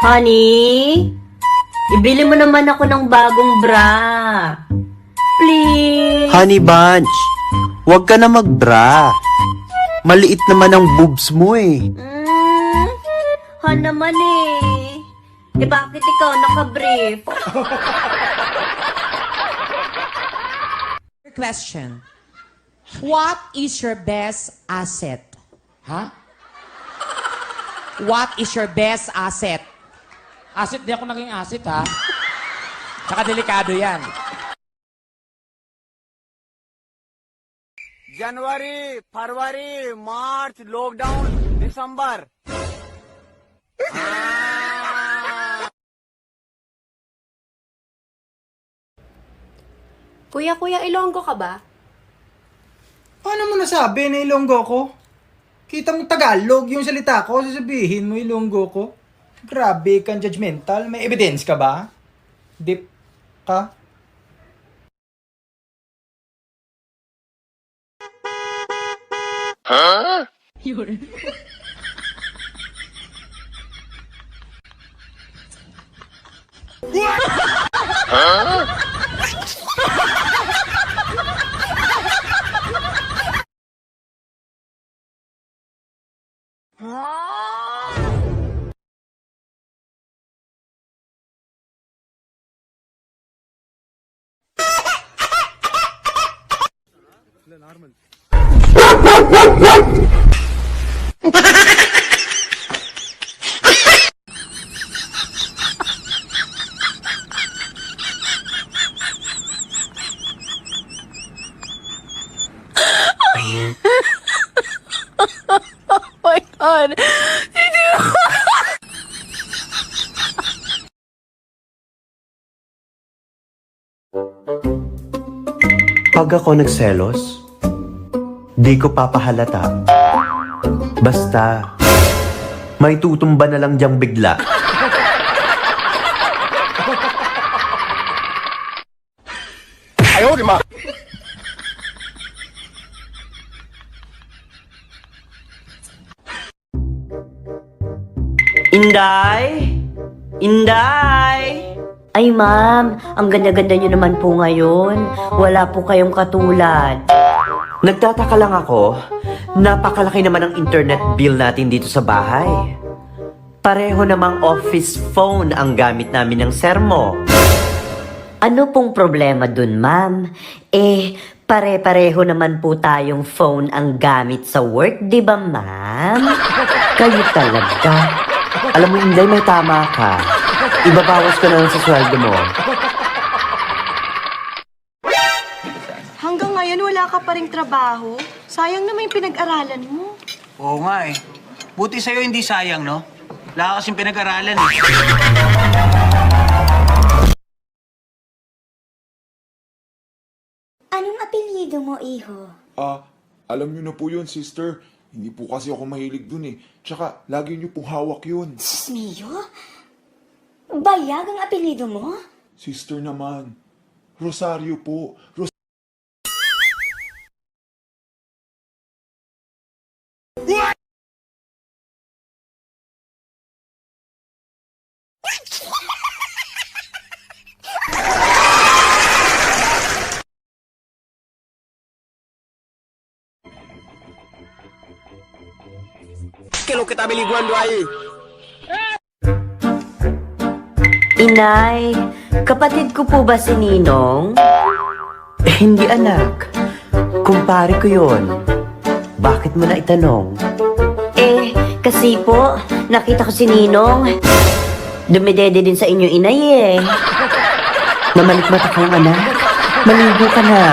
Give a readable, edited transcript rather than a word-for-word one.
Honey, ibili mo naman ako ng bagong bra. Please. Honey Bunch, huwag ka na magbra. Maliit naman ang boobs mo eh. Han naman eh. Eh bakit ikaw naka-brief? Question. What is your best asset? Ha? What is your best asset? Asset, di ako naging asset, ha? Tsaka delikado yan. January February March lockdown December Kuya, Ilonggo ka ba? Paano mo nasabi na Ilonggo ko? Kita mo Tagalog yung salita ko, sasabihin mo Ilonggo ko. Grabe kang judgmental. May evidence ka ba? Dip ka? Huh? Oh my God! Pag ako nagselos, di ko papahalata. Basta, may tutumba na lang diyang bigla. Ayaw, di ma. Inday? Inday? Ay ma'am, ang ganda-ganda nyo naman po ngayon. Wala po kayong katulad. Nagtataka lang ako, napakalaki naman ang internet bill natin dito sa bahay. Pareho namang office phone ang gamit namin ng sermo. Ano pong problema dun, ma'am? Eh, pare-pareho naman po tayong phone ang gamit sa work, di ba, ma'am? Kayo talaga. Alam mo, Inday, may tama ka. Ibabawas ko na lang sa sweldo mo. Hanggang ngayon wala ka pa ring trabaho? Sayang naman yung pinag-aralan mo. Oo nga eh. Buti sa'yo hindi sayang, no? Wala ka kasing pinag-aralan eh. Anong apelyido mo, iho? Alam niyo na po yun, sister. Hindi po kasi ako mahilig dun eh. Tsaka, lagi niyo pong hawak yun. Sus, Mio? Bayag ang apelyido mo? Sister naman. Rosario po. Kilo kita biliguan doai. Inay, kapatid ko po ba si Ninong? Hindi anak. Kumpare ko yun. Bakit mo na itanong? Eh, kasi po, nakita ko si Ninong. Dumidede din sa inyo, inay eh. Namalikmata kang anak. Maligo ka na.